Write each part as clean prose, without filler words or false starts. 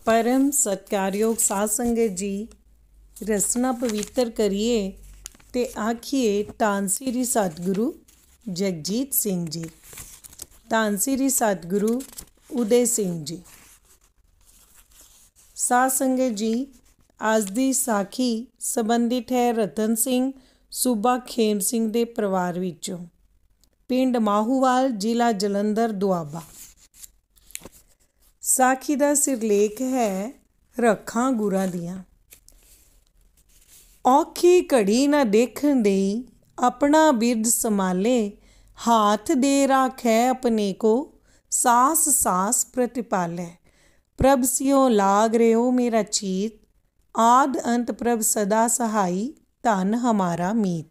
परम सत्कारयोग साध संगत जी, रसना पवित्र करिए ते आखिए धन श्री सतगुरु जगजीत सिंह जी, धन श्री सतगुरु उदय सिंह जी। साध संगत जी, अज दी साखी संबंधित है रतन सिंह सूबा खेम सिंह दे परिवार विचों, पिंड माहूवाल, जिला जलंधर, दुआबा। साखी का सिरलेख है रखां गुरां दियां। औखी घड़ी न देखण देई अपना बिरद संभाले, हाथ दे राखै अपने को सास सास प्रतिपालै। प्रभ सियों लाग रहो मेरा चीत, आद अंत प्रभ सदा सहाई, धन हमारा मीत।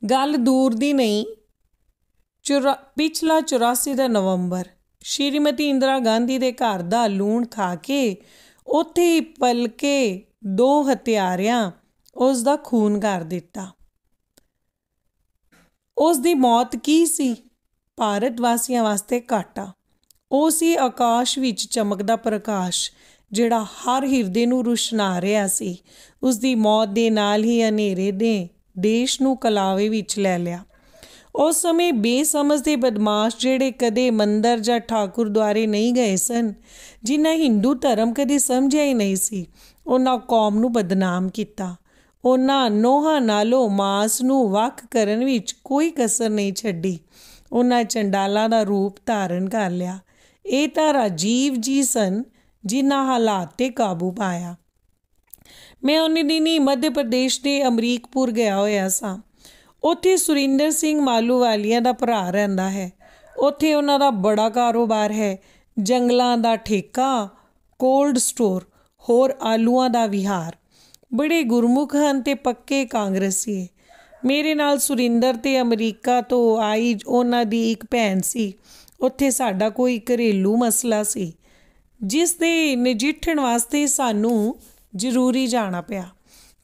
गल दूर दी नहीं, पिछला 84 ਦਾ नवंबर श्रीमती इंदिरा गांधी ਦੇ ਘਰ ਦਾ ਲੂਣ ਖਾ ਕੇ ਉੱਥੇ ਹੀ ਪਲਕੇ 2 ਹਤਿਆਰਿਆਂ ਉਸ ਦਾ ਖੂਨ ਕਰ ਦਿੱਤਾ। ਉਸ ਦੀ ਮੌਤ ਕੀ ਸੀ? ਭਾਰਤ ਵਾਸੀਆਂ ਵਾਸਤੇ ਘਾਟਾ। ਉਹ ਸੀ ਆਕਾਸ਼ ਵਿੱਚ ਚਮਕਦਾ ਪ੍ਰਕਾਸ਼, ਜਿਹੜਾ ਹਰ ਹਿਰਦੇ ਨੂੰ ਰੁਸ਼ਨਾ ਰਿਹਾ ਸੀ। ਉਸ ਦੀ ਮੌਤ ਦੇ ਨਾਲ ਹੀ ਹਨੇਰੇ ਨੇ ਦੇਸ਼ ਨੂੰ ਕਲਾਵੇ ਵਿੱਚ ਲੈ ਲਿਆ। ਉਸ ਸਮੇਂ ਬੇਸਮਝ ਦੇ ਬਦਮਾਸ਼, ਜਿਹੜੇ ਕਦੇ ਮੰਦਰ ਜਾਂ ਠਾਕੁਰ ਦੁਆਰੇ ਨਹੀਂ ਗਏ ਸਨ, ਜਿਨ੍ਹਾਂ ਹਿੰਦੂ ਧਰਮ ਕਦੇ ਸਮਝਿਆ ਹੀ ਨਹੀਂ ਸੀ, ਉਹਨਾਂ ਕੌਮ ਨੂੰ ਬਦਨਾਮ ਕੀਤਾ। ਉਹਨਾਂ ਨੋਹਾਂ ਨਾਲੋਂ ਮਾਸ ਨੂੰ ਵੱਖ ਕਰਨ ਵਿੱਚ ਕੋਈ ਕਸਰ ਨਹੀਂ ਛੱਡੀ। ਉਹਨਾਂ ਚੰਡਾਲਾਂ ਦਾ ਰੂਪ ਧਾਰਨ ਕਰ ਲਿਆ। ਇਹ ਤਾਂ ਰਾਜੀਵ ਜੀ ਸਨ ਜਿਨ੍ਹਾਂ ਹਾਲਾਤ 'ਤੇ ਕਾਬੂ ਪਾਇਆ। ਮੈਂ ਉਹਨੇ ਦਿਨੀ ਮੱਧ ਪ੍ਰਦੇਸ਼ ਦੇ ਅਮਰੀਕਪੁਰ ਗਿਆ ਹੋਇਆ ਸਾਂ। ਉੱਥੇ ਸੁਰਿੰਦਰ ਸਿੰਘ ਮਾਲੂਵਾਲੀਆ ਦਾ ਭਰਾ ਰਹਿੰਦਾ ਹੈ। ਉੱਥੇ ਉਹਨਾਂ ਦਾ ਬੜਾ ਕਾਰੋਬਾਰ ਹੈ। ਜੰਗਲਾਂ ਦਾ ਠੇਕਾ, ਕੋਲਡ ਸਟੋਰ, ਹੋਰ ਆਲੂਆਂ ਦਾ ਵਿਹਾਰ। ਬੜੇ ਗੁਰਮੁਖ ਹਨ ਤੇ ਪੱਕੇ ਕਾਂਗਰਸੀ। ਮੇਰੇ ਨਾਲ ਸੁਰਿੰਦਰ ਤੇ ਅਮਰੀਕਾ ਤੋਂ ਆਈ ਉਹਨਾਂ ਦੀ ਇੱਕ ਭੈਣ ਸੀ। ਉੱਥੇ ਸਾਡਾ ਕੋਈ ਘਰੇਲੂ ਮਸਲਾ ਸੀ, ਜਿਸ ਦੇ ਨਜਿੱਠਣ ਵਾਸਤੇ ਸਾਨੂੰ ਜ਼ਰੂਰੀ ਜਾਣਾ ਪਿਆ।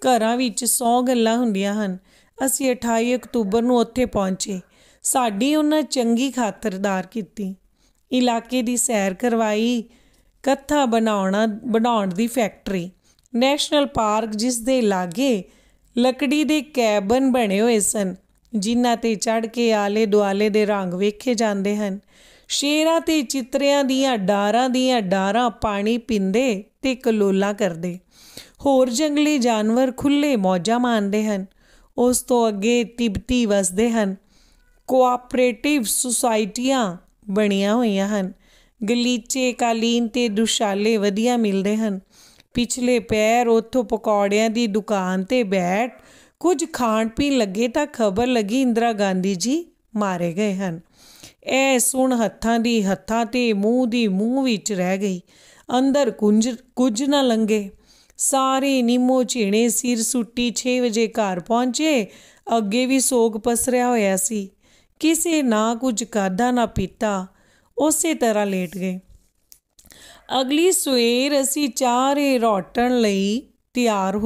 ਘਰਾਂ ਵਿੱਚ 100 ਗੱਲਾਂ ਹੁੰਦੀਆਂ ਹਨ। ਅਸੀਂ 28 ਅਕਤੂਬਰ ਨੂੰ ਉੱਥੇ ਪਹੁੰਚੇ। ਸਾਡੀ ਉਹਨਾਂ ਚੰਗੀ ਖਾਤਰਦਾਰ ਕੀਤੀ, ਇਲਾਕੇ ਦੀ ਸੈਰ ਕਰਵਾਈ। ਕੱਥਾ ਬਣਾਉਣ ਦੀ ਫੈਕਟਰੀ, ਨੈਸ਼ਨਲ ਪਾਰਕ, ਜਿਸ ਦੇ ਲਾਗੇ ਲੱਕੜੀ ਦੇ ਕੈਬਨ ਬਣੇ ਹੋਏ ਸਨ, ਜਿਨ੍ਹਾਂ 'ਤੇ ਚੜ੍ਹ ਕੇ ਆਲੇ ਦੁਆਲੇ ਦੇ ਰੰਗ ਵੇਖੇ ਜਾਂਦੇ ਹਨ। ਸ਼ੇਰਾਂ ਤੇ ਚਿੱਤਰਿਆਂ ਦੀਆਂ ਡਾਰਾਂ ਪਾਣੀ ਪੀਂਦੇ ਤੇ ਕਲੋਲਾਂ ਕਰਦੇ। ਹੋਰ ਜੰਗਲੀ ਜਾਨਵਰ ਖੁੱਲ੍ਹੇ ਮੌਜਾਂ ਮਾਣਦੇ ਹਨ। ਉਸ ਤੋਂ ਅੱਗੇ ਤਿੱਬਤੀ ਵਸਦੇ ਹਨ। ਕੋਆਪਰੇਟਿਵ ਸੁਸਾਇਟੀਆਂ ਬਣੀਆਂ ਹੋਈਆਂ ਹਨ। ਗਲੀਚੇ, ਕਾਲੀਨ ਤੇ ਦੁਸ਼ਾਲੇ ਵਧੀਆ ਮਿਲਦੇ ਹਨ। ਪਿਛਲੇ ਪੈਰ ਉੱਥੋਂ ਪਕੌੜਿਆਂ ਦੀ ਦੁਕਾਨ 'ਤੇ ਬੈਠ ਕੁਝ ਖਾਣ ਪੀਣ ਲੱਗੇ ਤਾਂ ਖਬਰ ਲੱਗੀ ਇੰਦਰਾ ਗਾਂਧੀ ਜੀ ਮਾਰੇ ਗਏ ਹਨ। ਇਹ ਸੁਣ ਹੱਥਾਂ ਤੇ ਮੂੰਹ ਦੀ ਮੂੰਹ ਵਿੱਚ ਰਹਿ ਗਈ। ਅੰਦਰ ਕੁਝ ਨਾ ਲੰਘੇ। ਸਾਰੇ ਨਿੰਮੋ ਝੀਣੇ ਸਿਰ ਸੁੱਟੀ 6 ਵਜੇ ਘਰ ਪਹੁੰਚੇ। ਅੱਗੇ ਵੀ ਸੋਗ ਪਸਰਿਆ ਹੋਇਆ ਸੀ। ਕਿਸੇ ਨਾ ਕੁਝ ਖਾਧਾ ਨਾ ਪੀਤਾ, ਉਸੇ ਤਰ੍ਹਾਂ ਲੇਟ ਗਏ। ਅਗਲੀ ਸਵੇਰ ਅਸੀਂ ਚਾਰੇ ਲੌਟਣ ਲਈ ਤਿਆਰ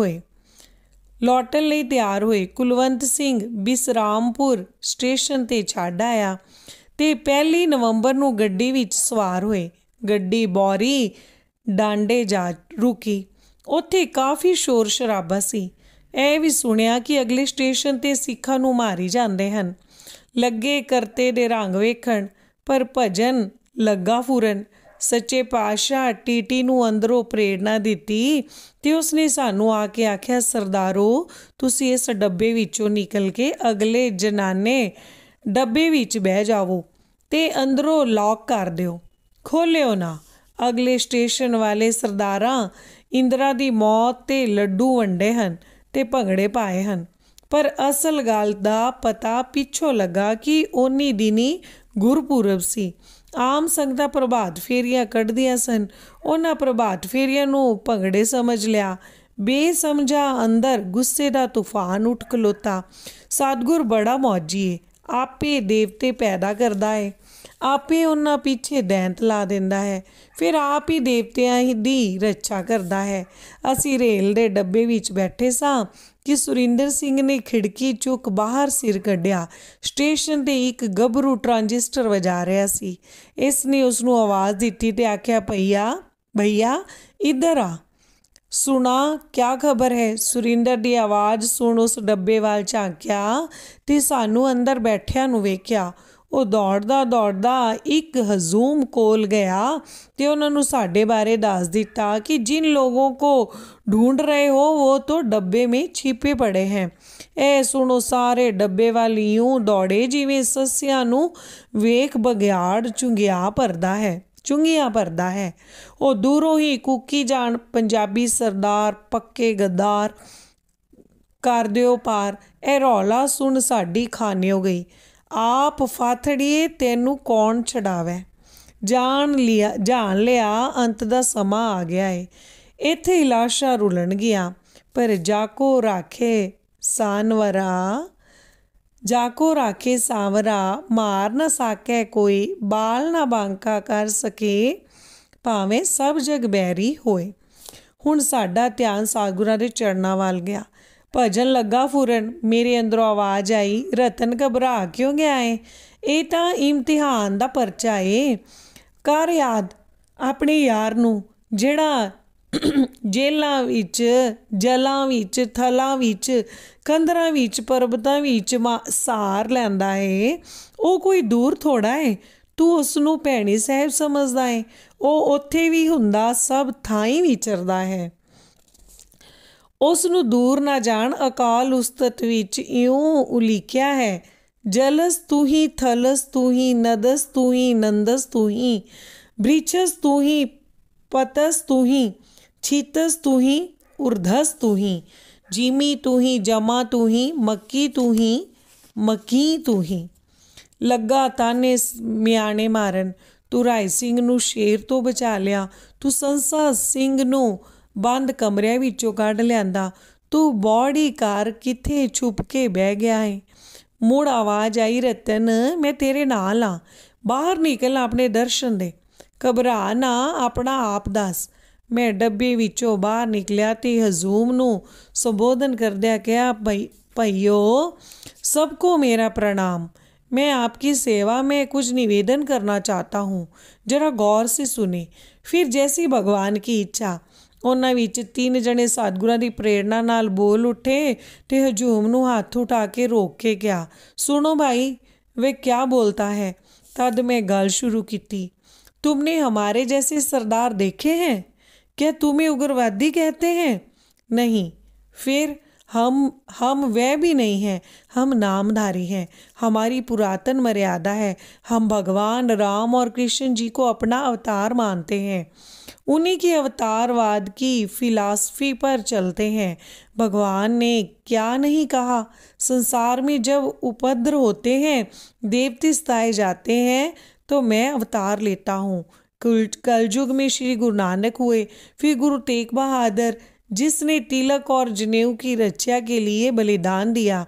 ਹੋਏ। ਕੁਲਵੰਤ ਸਿੰਘ ਬਿਸਰਾਮਪੁਰ ਸਟੇਸ਼ਨ 'ਤੇ ਛੱਡ ਆਇਆ ਤੇ 1 ਨਵੰਬਰ ਨੂੰ ਗੱਡੀ ਵਿੱਚ ਸਵਾਰ ਹੋਏ। ਗੱਡੀ ਬੌਰੀ ਡਾਂਡੇ ਜਾ ਰੁਕੀ। ਉੱਥੇ ਕਾਫੀ ਸ਼ੋਰ ਸ਼ਰਾਬਾ ਸੀ। ਇਹ ਵੀ ਸੁਣਿਆ ਕਿ ਅਗਲੇ ਸਟੇਸ਼ਨ 'ਤੇ ਸਿੱਖਾਂ ਨੂੰ ਮਾਰੀ ਜਾਂਦੇ ਹਨ। ਲੱਗੇ ਕਰਤੇ ਦੇ ਰੰਗ ਵੇਖਣ, ਪਰ ਭਜਨ ਲੱਗਾ ਫੁਰਨ। ਸੱਚੇ ਪਾਤਸ਼ਾਹ ਟੀਟੀ ਨੂੰ ਅੰਦਰੋਂ ਪ੍ਰੇਰਨਾ ਦਿੱਤੀ ਤੇ ਉਸਨੇ ਸਾਨੂੰ ਆ ਕੇ ਆਖਿਆ, ਸਰਦਾਰੋ, ਤੁਸੀਂ ਇਸ ਡੱਬੇ ਵਿੱਚੋਂ ਨਿਕਲ ਕੇ ਅਗਲੇ ਜਨਾਨੇ ਡੱਬੇ ਵਿੱਚ ਬਹਿ ਜਾਵੋ ਤੇ ਅੰਦਰੋਂ ਲੌਕ ਕਰ ਦਿਓ, ਖੋਲ੍ਹਿਓ ਨਾ। ਅਗਲੇ ਸਟੇਸ਼ਨ ਵਾਲੇ ਸਰਦਾਰਾਂ ਇੰਦਰਾ ਦੀ ਮੌਤ 'ਤੇ ਲੱਡੂ ਵੰਡੇ ਹਨ ਤੇ ਭੰਗੜੇ ਪਾਏ ਹਨ। ਪਰ ਅਸਲ ਗੱਲ ਦਾ ਪਤਾ ਪਿੱਛੋਂ ਲੱਗਾ ਕਿ ਉਨੀ ਦਿਨੀ ਗੁਰਪੁਰਬ ਸੀ। ਆਮ ਸੰਗਤਾਂ ਪ੍ਰਭਾਤ ਫੇਰੀਆਂ ਕੱਢਦੀਆਂ ਸਨ। ਉਹਨਾਂ ਪ੍ਰਭਾਤ ਫੇਰੀਆਂ ਨੂੰ ਭੰਗੜੇ ਸਮਝ ਲਿਆ। ਬੇਸਮਝਾ ਅੰਦਰ ਗੁੱਸੇ ਦਾ ਤੂਫਾਨ ਉੱਠ ਖਲੋਤਾ। ਸਤਿਗੁਰ ਬੜਾ ਮੌਜੀ ਏ, ਆਪੇ ਦੇਵਤੇ ਪੈਦਾ ਕਰਦਾ ਏ, ਆਪੇ ਉਹਨਾਂ ਪਿੱਛੇ ਦੈਂਤ ਲਾ ਦਿੰਦਾ ਹੈ, ਫਿਰ ਆਪ ਹੀ ਦੇਵਤਿਆਂ ਦੀ ਰੱਛਾ ਕਰਦਾ ਹੈ। ਅਸੀਂ ਰੇਲ ਦੇ ਡੱਬੇ ਵਿੱਚ ਬੈਠੇ ਸਾਂ ਕਿ ਸੁਰਿੰਦਰ ਸਿੰਘ ਨੇ ਖਿੜਕੀ ਚੁੱਕ ਬਾਹਰ ਸਿਰ ਕੱਢਿਆ। ਸਟੇਸ਼ਨ 'ਤੇ ਇੱਕ ਗੱਭਰੂ ਟਰਾਂਜਿਸਟਰ ਵਜਾ ਰਿਹਾ ਸੀ। ਇਸ ਨੇ ਉਸ ਨੂੰ ਆਵਾਜ਼ ਦਿੱਤੀ ਤੇ ਆਖਿਆ, ਭਈਆ भैया इधर आ, सुना क्या खबर है। सुरिंदर ਦੀ ਆਵਾਜ਼ ਸੁਣ ਉਸ ਡੱਬੇ ਵੱਲ ਝਾਕਿਆ ਤੇ ਸਾਨੂੰ ਅੰਦਰ ਬੈਠਿਆਂ ਨੂੰ ਵੇਖਿਆ। ਉਹ ਦੌੜਦਾ ਦੌੜਦਾ ਇੱਕ ਹਜ਼ੂਮ ਕੋਲ ਗਿਆ ਤੇ ਉਹਨਾਂ ਨੂੰ ਸਾਡੇ ਬਾਰੇ ਦੱਸ ਦਿੱਤਾ ਕਿ जिन लोगों को ढूंढ रहे हो वो तो डब्बे में छिपे पड़े हैं। ਇਹ ਸੁਣੋ ਸਾਰੇ ਡੱਬੇ ਵੱਲ ਇਉਂ ਦੌੜੇ ਜਿਵੇਂ ਸੱਸਿਆਂ ਨੂੰ ਵੇਖ ਬਘਿਆੜ ਚੁੰਗੀਆਂ ਭਰਦਾ ਹੈ। ਉਹ ਦੂਰੋਂ ਹੀ ਕੂਕੀ ਜਾਣ, ਪੰਜਾਬੀ ਸਰਦਾਰ ਪੱਕੇ ਗੱਦਾਰ ਕਰ ਦਿਓ ਪਾਰ। ਇਹ ਰੌਲਾ ਸੁਣ ਸਾਡੀ ਖਾਨਿਓ ਗਈ। ਆਪ ਫਾਥੜੀਏ ਤੈਨੂੰ ਕੌਣ ਛਡਾਵੇ। ਜਾਣ ਲਿਆ ਅੰਤ ਦਾ ਸਮਾਂ ਆ ਗਿਆ ਏ। ਇੱਥੇ ਹੀ ਲਾਸ਼ਾਂ ਰੁਲਣਗੀਆਂ, ਪਰ ਜਾਕੋ ਰਾਖੇ ਸਾਂਵਰਾ ਮਾਰ ਨਾ ਸਾਕੇ ਕੋਈ, ਬਾਲ ਨਾ ਬਾਂਕਾ ਕਰ ਸਕੇ ਭਾਵੇਂ ਸਭ ਜਗ ਬੈਰੀ ਹੋਏ। ਹੁਣ ਸਾਡਾ ਧਿਆਨ ਸਤਿਗੁਰਾਂ ਦੇ ਚਰਨਾਂ ਵੱਲ ਗਿਆ। ਭਜਨ ਲੱਗਾ ਫੁਰਨ, ਮੇਰੇ ਅੰਦਰੋਂ ਆਵਾਜ਼ ਆਈ, ਰਤਨ ਘਬਰਾ ਕਿਉਂ ਗਿਆ ਏ? ਇਹ ਤਾਂ ਇਮਤਿਹਾਨ ਦਾ ਪਰਚਾ ਏ। ਕਰ ਯਾਦ ਆਪਣੇ ਯਾਰ ਨੂੰ ਜਿਹੜਾ ਜੇਲਾਂ ਵਿੱਚ, ਜਲਾਂ ਵਿੱਚ, ਥਲਾਂ ਵਿੱਚ, ਕੰਦਰਾਂ ਵਿੱਚ, ਪਰਬਤਾਂ ਵਿੱਚ ਸਾਰ ਲੈਂਦਾ ਏ। ਉਹ ਕੋਈ ਦੂਰ ਥੋੜ੍ਹਾ ਏ। ਤੂੰ ਉਸ ਨੂੰ ਭੈਣੀ ਸਾਹਿਬ ਸਮਝਦਾ ਏ। ਉਹ ਉੱਥੇ ਵੀ ਹੁੰਦਾ, ਸਭ ਥਾਈਂ ਵਿਚਰਦਾ ਹੈ। ਉਸ ਨੂੰ ਦੂਰ ਨਾ ਜਾਣ। ਅਕਾਲ ਉਸਤਤ ਵਿੱਚ ਇਉਂ ਉਲੀਕਿਆ ਹੈ, ਜਲਸ ਤੂੰ ਹੀ, ਥਲਸ ਤੂੰ ਹੀ, ਨਦਸ ਤੂੰ ਹੀ, ਨੰਦਸ ਤੂੰ ਹੀ, ਬ੍ਰਿਛਸ ਤੂੰ ਹੀ, ਪਤਸ ਤੂੰ ਹੀ, ਛੀਤਸ ਤੂੰ ਹੀ, ਉਰਧਸ ਤੂੰ ਹੀ, ਜੀਮੀ ਤੂੰ ਹੀ, ਜਮਾ ਤੂੰ ਹੀ, ਮੱਕੀ ਤੂੰ ਹੀ, ਮਕੀ ਤੂੰ ਹੀ। ਲੱਗਾ ਤਾਨੇ ਮਿਆਣੇ ਮਾਰਨ। ਤੂੰ ਰਾਏ ਸਿੰਘ ਨੂੰ ਸ਼ੇਰ ਤੋਂ ਬਚਾ ਲਿਆ। ਤੂੰ ਸੰਸਾ ਸਿੰਘ ਨੂੰ ਬੰਦ ਕਮਰਿਆਂ ਵਿੱਚੋਂ ਕੱਢ ਲਿਆਂਦਾ। ਤੂੰ ਬੌੜੀ ਘਰ ਕਿੱਥੇ ਛੁਪ ਕੇ ਬਹਿ ਗਿਆ ਏ। ਮੁੜ ਆਵਾਜ਼ ਆਈ, ਰਤਨ ਮੈਂ ਤੇਰੇ ਨਾਲ ਆ, ਬਾਹਰ ਨਿਕਲ, ਆਪਣੇ ਦਰਸ਼ਨ ਦੇ। ਘਬਰਾ ਨਾ, ਆਪਣਾ ਆਪ ਦੱਸ। ਮੈਂ ਡੱਬੇ ਵਿੱਚੋਂ ਬਾਹਰ ਨਿਕਲਿਆ ਤੇ ਹਜ਼ੂਮ ਨੂੰ ਸੰਬੋਧਨ ਕਰਦਿਆਂ ਕਿਹਾ, ਭਈਓ ਸਭ को मेरा प्रणाम। मैं आपकी सेवा में कुछ निवेदन करना चाहता हूँ, जरा गौर से सुने। फिर जैसी भगवान की इच्छा। ਉਹਨਾਂ ਵਿੱਚ 3 ਜਣੇ ਸਤਿਗੁਰਾਂ ਦੀ ਪ੍ਰੇਰਨਾ ਨਾਲ ਬੋਲ ਉੱਠੇ ਤੇ ਹਜੂਮ ਨੂੰ ਹੱਥ ਉਠਾ ਕੇ ਰੋਕ ਕੇ ਕਿਹਾ, ਸੁਣੋ ਭਾਈ, वे क्या बोलता है। तद मैं गल शुरू की, तुमने हमारे जैसे सरदार देखे हैं? क्या तुम्हें उग्रवादी कहते हैं? नहीं। फिर हम वह भी नहीं हैं, हम नामधारी हैं। हमारी पुरातन मर्यादा है, हम भगवान राम और कृष्ण जी को अपना अवतार मानते हैं, उन्हीं की अवतारवाद की फिलॉसफी पर चलते हैं। भगवान ने क्या नहीं कहा, संसार में जब उपद्रव होते हैं, देवते सताए जाते हैं, तो मैं अवतार लेता हूँ। कलयुग में श्री गुरु नानक हुए, फिर गुरु तेग बहादुर, जिसने तिलक और जनेऊ की रक्षा के लिए बलिदान दिया।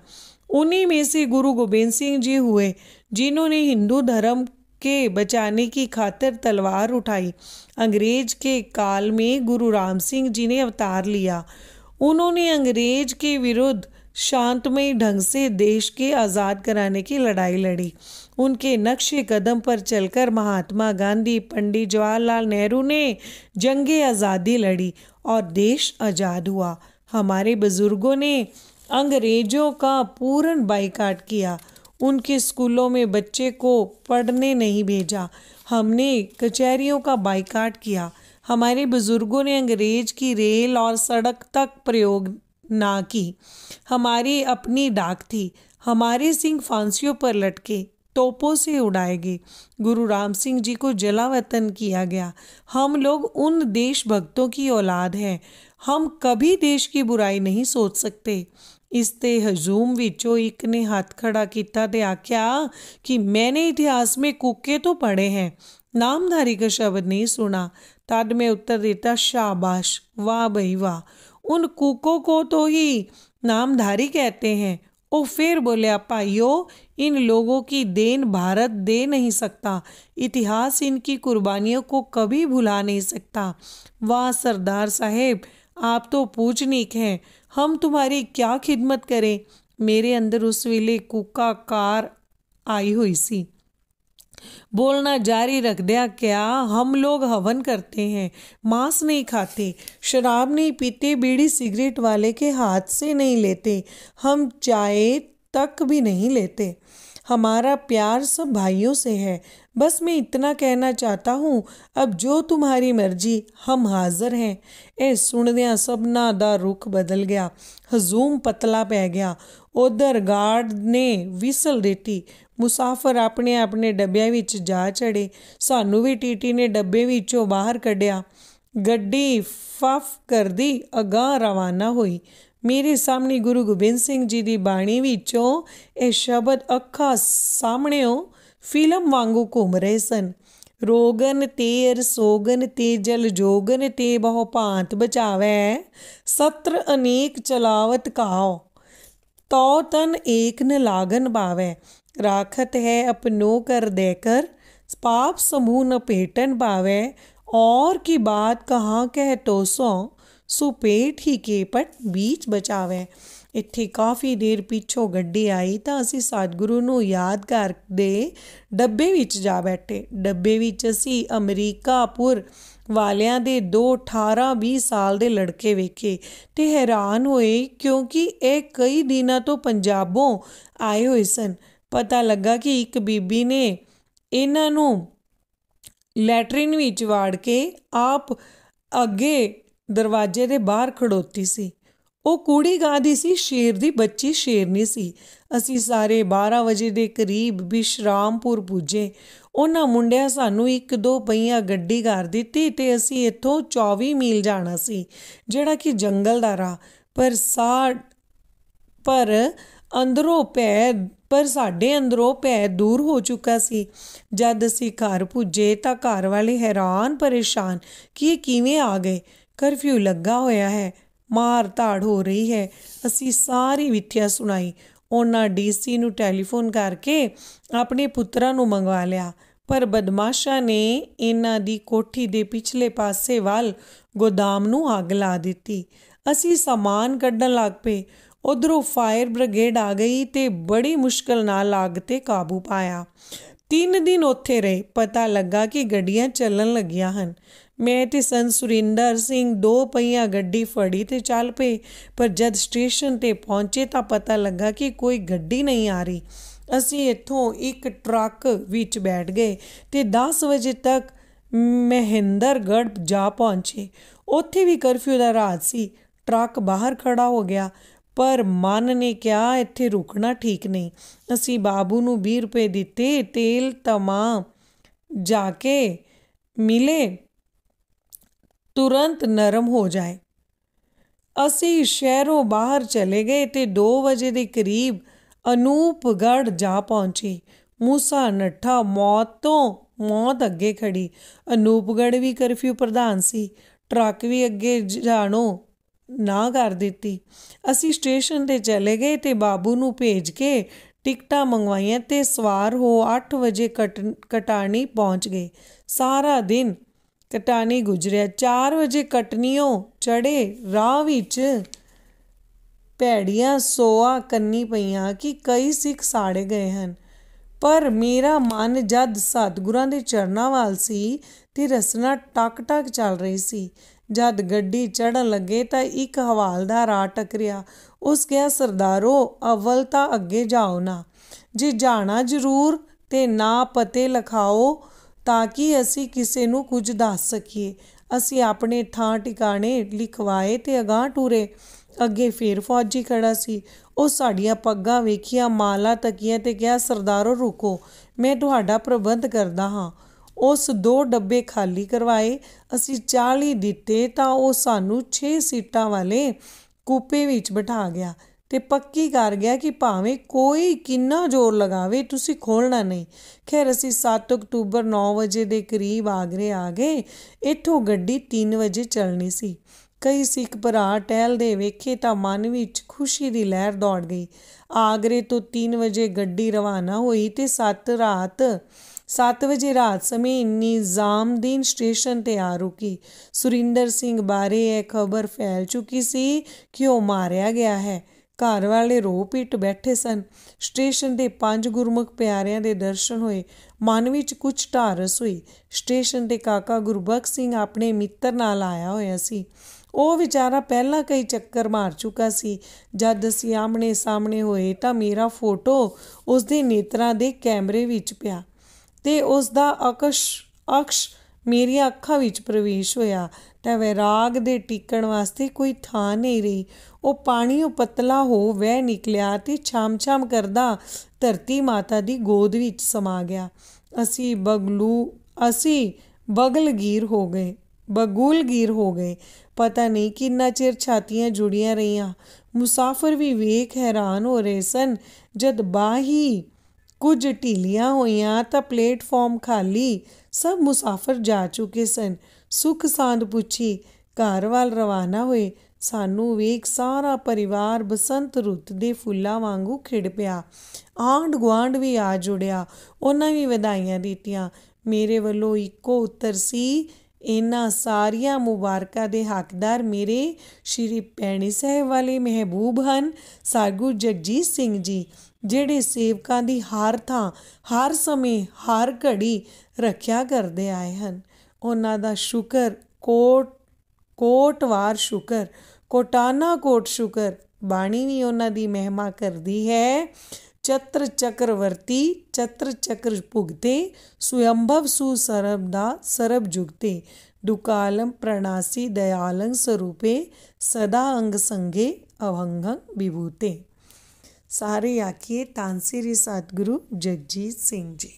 उन्हीं में से गुरु गोबिंद सिंह जी हुए, जिन्होंने हिंदू धर्म के बचाने की खातिर तलवार उठाई। अंग्रेज के काल में गुरु राम सिंह जी ने अवतार लिया। उन्होंने अंग्रेज के विरुद्ध शांतमय ढंग से देश के आज़ाद कराने की लड़ाई लड़ी। उनके नक्शे कदम पर चलकर महात्मा गांधी, पंडित जवाहरलाल नेहरू ने जंगे आज़ादी लड़ी और देश आज़ाद हुआ। हमारे बुज़ुर्गों ने अंग्रेज़ों का पूर्ण बाइकाट किया, उनके स्कूलों में बच्चे को पढ़ने नहीं भेजा। हमने कचहरियों का बाइकाट किया। हमारे बुज़ुर्गों ने अंग्रेज की रेल और सड़क तक प्रयोग ना की। हमारी अपनी डाक थी, हमारे सिंह फांसियों पर लटके, तोपों से उड़ाए गए। गुरु राम सिंह जी को जलावतन किया गया। हम लोग उन देशभक्तों की औलाद हैं। हम कभी देश की बुराई नहीं सोच सकते। इस ते हजूम विचों एक ने हाथ खड़ा किया ते आख्या कि मैंने इतिहास में कूके तो पढ़े हैं, नामधारी का शब्द नहीं सुना। तद में उत्तर देता, शाबाश, वाह भाई वाह, उन कूकों को तो ही नामधारी कहते हैं। ओ फिर बोलिया, भाइयों, इन लोगों की देन भारत दे नहीं सकता, इतिहास इनकी कुर्बानियों को कभी भुला नहीं सकता। वाह सरदार साहेब, आप तो पूजनीक हैं, हम तुम्हारी क्या खिदमत करें। मेरे अंदर उस वेले कूका कार आई हुई सी। बोलना जारी रखदिया क्या, हम लोग हवन करते हैं, मांस नहीं खाते, शराब नहीं पीते, बीड़ी सिगरेट वाले के हाथ से नहीं लेते, हम चाय तक भी नहीं लेते, हमारा प्यार सब भाइयों से है। बस मैं इतना कहना चाहता हूँ, अब जो तुम्हारी मर्जी, हम हाज़र हैं। ਇਹ ਸੁਣਦਿਆਂ ਸਭਨਾਂ ਦਾ ਰੁਖ ਬਦਲ ਗਿਆ। ਹਜ਼ੂਮ ਪਤਲਾ ਪੈ ਗਿਆ। ਉਧਰ ਗਾਰਡ ਨੇ ਵਿਸਲ ਦਿੱਤੀ। ਮੁਸਾਫਰ ਆਪਣੇ ਆਪਣੇ ਡੱਬਿਆਂ ਵਿੱਚ ਜਾ ਚੜੇ। ਸਾਨੂੰ ਵੀ ਟੀਟੀ ਨੇ ਡੱਬੇ ਵਿੱਚੋਂ ਬਾਹਰ ਕੱਢਿਆ। ਗੱਡੀ ਫਫ ਕਰਦੀ ਅਗਾਂਹ ਰਵਾਨਾ ਹੋਈ। ਮੇਰੇ ਸਾਹਮਣੇ ਗੁਰੂ ਗੋਬਿੰਦ ਸਿੰਘ ਜੀ ਦੀ ਬਾਣੀ ਵਿੱਚੋਂ ਇਹ ਸ਼ਬਦ ਅੱਖਾਂ ਸਾਹਮਣਿਓਂ ਫਿਲਮ ਵਾਂਗੂ ਘੁੰਮ ਰਹੇ ਸਨ। रोगन ते रसोगन ते जल जोगन ते बहु भांत बचावै, सत्र अनेक चलावत काओ, तो तन एक न लागन पावै, राखत है अपनो कर देकर, पाप समूह न पेटन पावै, और की बात कहाँ कह तो सुपेट ही केपट बीच बचावै। ਇੱਥੇ ਕਾਫੀ ਦੇਰ ਪਿੱਛੋਂ ਗੱਡੀ ਆਈ ਤਾਂ ਅਸੀਂ ਸਤਿਗੁਰੂ ਨੂੰ ਯਾਦ ਕਰਦੇ ਡੱਬੇ ਵਿੱਚ ਜਾ ਬੈਠੇ। ਡੱਬੇ ਵਿੱਚ ਅਸੀਂ ਅਮਰੀਕਾਪੁਰ ਵਾਲਿਆਂ ਦੇ 18-20 ਸਾਲ ਦੇ ਲੜਕੇ ਵੇਖੇ ਤੇ ਹੈਰਾਨ ਹੋਏ, ਕਿਉਂਕਿ ਇਹ ਕਈ ਦਿਨਾਂ ਤੋਂ ਪੰਜਾਬੋਂ ਆਏ ਹੋਏ ਸਨ। ਪਤਾ ਲੱਗਾ ਕਿ ਇੱਕ ਬੀਬੀ ਨੇ ਇਹਨਾਂ ਨੂੰ ਲੈਟਰਿਨ ਵਿੱਚ ਵਾੜ ਕੇ ਆਪ ਅੱਗੇ ਦਰਵਾਜ਼ੇ ਦੇ ਬਾਹਰ ਖੜੋਤੀ ਸੀ। ਉਹ ਕੁੜੀ ਗਾਦੀ ਸੀ, ਸ਼ੇਰ ਦੀ ਬੱਚੀ ਸ਼ੇਰਨੀ ਸੀ। ਅਸੀਂ ਸਾਰੇ 12 ਵਜੇ ਦੇ ਕਰੀਬ ਬਿਸ਼ਰਾਮਪੁਰ ਪੁੱਜੇ। ਉਹਨਾਂ ਮੁੰਡਿਆਂ ਸਾਨੂੰ 1-2 ਪਹੀਆ ਗੱਡੀ ਕਰ ਦਿੱਤੀ ਤੇ ਅਸੀਂ ਇੱਥੋਂ 24 ਮੀਲ ਜਾਣਾ ਸੀ, ਜਿਹੜਾ ਕਿ ਜੰਗਲ ਦਾ ਰਾਹ। ਪਰ ਸਾਡੇ ਅੰਦਰੋਂ ਭੈ ਦੂਰ ਹੋ ਚੁੱਕਾ ਸੀ। ਜਦ ਅਸੀਂ ਘਰ ਪੁੱਜੇ ਤਾਂ ਘਰ ਵਾਲੇ ਹੈਰਾਨ ਪਰੇਸ਼ਾਨ ਕਿ ਇਹ ਕਿਵੇਂ ਆ ਗਏ। ਕਰਫਿਊ ਲੱਗਾ ਹੋਇਆ ਹੈ, ਮਾਰ ਧਾੜ ਹੋ ਰਹੀ ਹੈ। ਅਸੀਂ ਸਾਰੀ ਮਿੱਥਿਆ ਸੁਣਾਈ। ਉਹਨਾਂ ਡੀਸੀ ਨੂੰ ਟੈਲੀਫੋਨ ਕਰਕੇ ਆਪਣੇ ਪੁੱਤਰਾਂ ਨੂੰ ਮੰਗਵਾ ਲਿਆ, ਪਰ ਬਦਮਾਸ਼ਾਂ ਨੇ ਇਹਨਾਂ ਦੀ ਕੋਠੀ ਦੇ ਪਿਛਲੇ ਪਾਸੇ ਵੱਲ ਗੋਦਾਮ ਨੂੰ ਅੱਗ ਲਾ ਦਿੱਤੀ। ਅਸੀਂ ਸਾਮਾਨ ਕੱਢਣ ਲੱਗ ਪਏ। ਉੱਧਰੋਂ ਫਾਇਰ ਬ੍ਰਿਗੇਡ ਆ ਗਈ ਤੇ ਬੜੀ ਮੁਸ਼ਕਲ ਨਾਲ ਅੱਗ 'ਤੇ ਕਾਬੂ ਪਾਇਆ। 3 ਦਿਨ ਉੱਥੇ ਰਹੇ। ਪਤਾ ਲੱਗਾ ਕਿ ਗੱਡੀਆਂ ਚੱਲਣ ਲੱਗੀਆਂ ਹਨ। ਮੈਂ ਤੇ ਸੰਤ ਸੁਰਿੰਦਰ ਸਿੰਘ 2 ਪਹੀਆ ਗੱਡੀ ਫੜੀ ਤੇ ਚੱਲ ਪਏ, ਪਰ ਜਦ ਸਟੇਸ਼ਨ 'ਤੇ ਪਹੁੰਚੇ ਤਾਂ ਪਤਾ ਲੱਗਾ ਕਿ ਕੋਈ ਗੱਡੀ ਨਹੀਂ ਆ ਰਹੀ। ਅਸੀਂ ਇੱਥੋਂ ਇੱਕ ਟਰੱਕ ਵਿੱਚ ਬੈਠ ਗਏ ਤੇ 10 ਵਜੇ ਤੱਕ ਮਹਿੰਦਰਗੜ੍ਹ ਜਾ ਪਹੁੰਚੇ। ਉੱਥੇ ਵੀ ਕਰਫਿਊ ਦਾ ਰਾਤ ਸੀ। ਟਰੱਕ ਬਾਹਰ ਖੜਾ ਹੋ ਗਿਆ, ਪਰ ਮਨ ਨੇ ਕਿਹਾ ਇੱਥੇ ਰੁਕਣਾ ਠੀਕ ਨਹੀਂ। ਅਸੀਂ ਬਾਬੂ ਨੂੰ 20 ਰੁਪਏ ਦਿੱਤੇ। ਤੇਲ ਤਮਾ ਜਾ ਕੇ ਮਿਲੇ, ਤੁਰੰਤ ਨਰਮ ਹੋ ਜਾਏ। ਅਸੀਂ ਸ਼ਹਿਰੋਂ ਬਾਹਰ ਚਲੇ ਗਏ ਤੇ 2 ਵਜੇ ਦੇ ਕਰੀਬ ਅਨੂਪਗੜ੍ਹ ਜਾ ਪਹੁੰਚੇ। ਮੂਸਾ ਨੱਠਾ, ਮੌਤ ਤੋਂ ਮੌਤ ਅੱਗੇ ਖੜੀ। ਅਨੂਪਗੜ੍ਹ ਵੀ ਕਰਫਿਊ ਪ੍ਰਧਾਨ ਸੀ। ਟਰੱਕ ਵੀ ਅੱਗੇ ਜਾਣੋਂ ਨਾ ਕਰ ਦਿੱਤੀ। ਅਸੀਂ ਸਟੇਸ਼ਨ 'ਤੇ ਚਲੇ ਗਏ ਤੇ ਬਾਬੂ ਨੂੰ ਭੇਜ ਕੇ ਟਿਕਟਾਂ ਮੰਗਵਾਈਆਂ ਤੇ ਸਵਾਰ ਹੋ 8 ਵਜੇ ਕਟਾਣੀ ਪਹੁੰਚ ਗਏ। ਸਾਰਾ ਦਿਨ ਕਟਾਣੀ ਗੁਜ਼ਰਿਆ। 4 ਵਜੇ ਕਟਨੀਓਂ ਚੜ੍ਹੇ। ਰਾਹ ਵਿੱਚ ਭੈੜੀਆਂ ਸੋਆ ਕੰਨੀ ਪਈਆਂ ਕਿ ਕਈ ਸਿੱਖ ਸਾੜੇ ਗਏ ਹਨ, ਪਰ ਮੇਰਾ ਮਨ ਜਦ ਸਤਿਗੁਰਾਂ ਦੇ ਚਰਨਾਂ ਵੱਲ ਸੀ ਤੇ ਰਸਨਾ ਟਕ-ਟਕ ਚੱਲ ਰਹੀ ਸੀ। ਜਦ ਗੱਡੀ ਚੜ੍ਹਨ ਲੱਗੇ ਤਾਂ ਇੱਕ ਹਵਾਲਦਾਰ ਆ ਟਕਰਿਆ। ਉਸ ਕਿਹਾ, ਸਰਦਾਰੋ, ਅਵਲ ਤਾਂ ਅੱਗੇ ਜਾਓ ਨਾ, ਜੇ ਜਾਣਾ ਜ਼ਰੂਰ ਤੇ ਨਾ ਪਤੇ ਲਿਖਾਓ ਤਾਂ ਕਿ ਅਸੀਂ ਕਿਸੇ ਨੂੰ ਕੁਝ ਦੱਸ ਸਕੀਏ। ਅਸੀਂ ਆਪਣੇ ਥਾਂ ਟਿਕਾਣੇ ਲਿਖਵਾਏ ਤੇ ਅਗਾਂਹ ਟੁਰੇ। ਅੱਗੇ ਫੇਰ ਫੌਜੀ ਖੜਾ ਸੀ। ਉਹ ਸਾਡੀਆਂ ਪੱਗਾਂ ਵੇਖੀਆਂ, ਮਾਲਾ ਤੱਕੀਆਂ ਤੇ ਕਿਹਾ, ਸਰਦਾਰੋ ਰੁਕੋ, ਮੈਂ ਤੁਹਾਡਾ ਪ੍ਰਬੰਧ ਕਰਦਾ ਹਾਂ। ਉਸ 2 ਡੱਬੇ ਖਾਲੀ ਕਰਵਾਏ। ਅਸੀਂ 40 ਦਿੱਤੇ ਤਾਂ ਉਹ ਸਾਨੂੰ 6 ਸੀਟਾਂ ਵਾਲੇ ਕੂਪੇ ਵਿੱਚ ਬਿਠਾ ਗਿਆ ਤੇ ਪੱਕੀ ਕਰ ਗਿਆ ਕਿ ਭਾਵੇਂ ਕੋਈ ਕਿੰਨਾ ਜ਼ੋਰ ਲਗਾਵੇ, ਤੁਸੀਂ ਖੋਲ੍ਹਣਾ ਨਹੀਂ। ਖੈਰ ਅਸੀਂ 7 ਅਕਤੂਬਰ 9 ਵਜੇ ਦੇ ਕਰੀਬ ਆਗਰੇ ਆ ਗਏ। ਇੱਥੋਂ ਗੱਡੀ 3 ਵਜੇ ਚੱਲਣੀ ਸੀ। ਕਈ ਸਿੱਖ ਭਰਾ ਟਹਿਲਦੇ ਵੇਖੇ ਤਾਂ ਮਨ ਵਿੱਚ ਖੁਸ਼ੀ ਦੀ ਲਹਿਰ ਦੌੜ ਗਈ। ਆਗਰੇ ਤੋਂ 3 ਵਜੇ ਗੱਡੀ ਰਵਾਨਾ ਹੋਈ ਤੇ 7 ਵਜੇ ਰਾਤ ਸਮੇਂ ਨਿਜ਼ਾਮਦੀਨ ਸਟੇਸ਼ਨ 'ਤੇ ਆ ਰੁਕੀ। ਸੁਰਿੰਦਰ ਸਿੰਘ ਬਾਰੇ ਇਹ ਖਬਰ ਫੈਲ ਚੁੱਕੀ ਸੀ ਕਿ ਉਹ ਮਾਰਿਆ ਗਿਆ ਹੈ घर वाले रो पिट बैठे सन। स्टेशन ਦੇ 5 ਗੁਰਮੁਖ ਪਿਆਰਿਆਂ ਦੇ ਦਰਸ਼ਨ ਹੋਏ। ਮਨ ਵਿੱਚ ਕੁਝ ਢਾਰਸ ਹੋਈ। ਸਟੇਸ਼ਨ 'ਤੇ ਕਾਕਾ ਗੁਰਬਖਸ਼ ਸਿੰਘ ਆਪਣੇ ਮਿੱਤਰ ਨਾਲ ਆਇਆ ਹੋਇਆ ਸੀ। ਉਹ ਵਿਚਾਰਾ ਪਹਿਲਾਂ ਕਈ ਚੱਕਰ ਮਾਰ ਚੁੱਕਾ ਸੀ। ਜਦ ਅਸੀਂ ਆਮਣੇ ਸਾਹਮਣੇ ਹੋਏ ਤਾਂ ਮੇਰਾ ਫੋਟੋ ਉਸਦੇ ਨੇਤਰਾਂ ਦੇ ਕੈਮਰੇ ਵਿੱਚ ਪਿਆ ਅਤੇ ਉਸ ਦਾ ਅਕਸ਼ ਮੇਰੀਆਂ ਅੱਖਾਂ ਵਿੱਚ ਪ੍ਰਵੇਸ਼ ਹੋਇਆ ਤਾਂ ਵੈਰਾਗ ਦੇ ਟਿਕਣ ਵਾਸਤੇ ਕੋਈ ਥਾਂ ਨਹੀਂ ਰਹੀ। ਉਹ ਪਾਣੀਓਂ ਪਤਲਾ ਹੋ ਵਹਿ ਨਿਕਲਿਆ ਅਤੇ ਛਮ-ਛਮ ਕਰਦਾ ਧਰਤੀ ਮਾਤਾ ਦੀ ਗੋਦ ਵਿੱਚ ਸਮਾ ਗਿਆ। ਅਸੀਂ ਬਗਲਗੀਰ ਹੋ ਗਏ। ਪਤਾ ਨਹੀਂ ਕਿੰਨਾ ਚਿਰ ਛਾਤੀਆਂ ਜੁੜੀਆਂ ਰਹੀਆਂ। ਮੁਸਾਫਰ ਵੀ ਵੇਖ ਹੈਰਾਨ ਹੋ ਰਹੇ ਸਨ। ਜਦ ਬਾਹੀਂ ਕੁਝ ਢਿੱਲੀਆਂ ਹੋਈਆਂ ਤਾਂ ਪਲੇਟਫਾਰਮ ਖਾਲੀ, ਸਭ ਮੁਸਾਫਰ ਜਾ ਚੁੱਕੇ ਸਨ। ਸੁੱਖ ਸਾਂਦ ਪੁੱਛੀ, ਘਰ ਵੱਲ ਰਵਾਨਾ ਹੋਏ। ਸਾਨੂੰ ਵੇਖ ਸਾਰਾ ਪਰਿਵਾਰ ਬਸੰਤ ਰੁੱਤ ਦੇ ਫੁੱਲਾਂ ਵਾਂਗੂ ਖਿੜ ਪਿਆ। ਆਂਢ ਗੁਆਂਢ ਵੀ ਆ ਜੁੜਿਆ। ਉਹਨਾਂ ਵੀ ਵਧਾਈਆਂ ਦਿੱਤੀਆਂ। ਮੇਰੇ ਵੱਲੋਂ ਇੱਕੋ ਉੱਤਰ ਸੀ, ਇਹਨਾਂ ਸਾਰੀਆਂ ਮੁਬਾਰਕਾਂ ਦੇ ਹੱਕਦਾਰ ਮੇਰੇ ਸ਼੍ਰੀ ਭੈਣੀ ਸਾਹਿਬ ਵਾਲੇ ਮਹਿਬੂਬ ਹਨ ਸਾਧੂ ਜਗਜੀਤ ਸਿੰਘ ਜੀ, ਜਿਹੜੇ ਸੇਵਕਾਂ ਦੀ ਹਰ ਥਾਂ, ਹਰ ਸਮੇਂ, ਹਰ ਘੜੀ ਰੱਖਿਆ ਕਰਦੇ ਆਏ ਹਨ। ਉਹਨਾਂ ਦਾ ਸ਼ੁਕਰ ਕੋਟਵਾਰ ਸ਼ੁਕਰ, ਕੋਟਾਨਾ ਕੋਟ ਸ਼ੁਕਰ। ਬਾਣੀ ਵੀ ਉਹਨਾਂ ਦੀ ਮਹਿਮਾ ਕਰਦੀ ਹੈ। ਚਤਰ ਚੱਕਰਵਰਤੀ ਚਤਰ ਚੱਕਰ ਭੁਗਤੇ, ਸੁਅੰਭਵ ਸੁ ਸਰਬ ਦਾ ਸਰਬ ਜੁਗਤੇ, ਦੁਕਾਲਮ ਪ੍ਰਣਾਸੀ ਦਇਆਲੰ ਸਰੂਪੇ, ਸਦਾ ਅੰਗ ਸੰਗੇ ਅਭੰਗੰ ਵਿਭੂਤੇ। ਸਾਰੇ ਆਖੀਏ ਧੰਨ ਸ੍ਰੀ ਸਤਿਗੁਰੂ ਜਗਜੀਤ ਸਿੰਘ ਜੀ।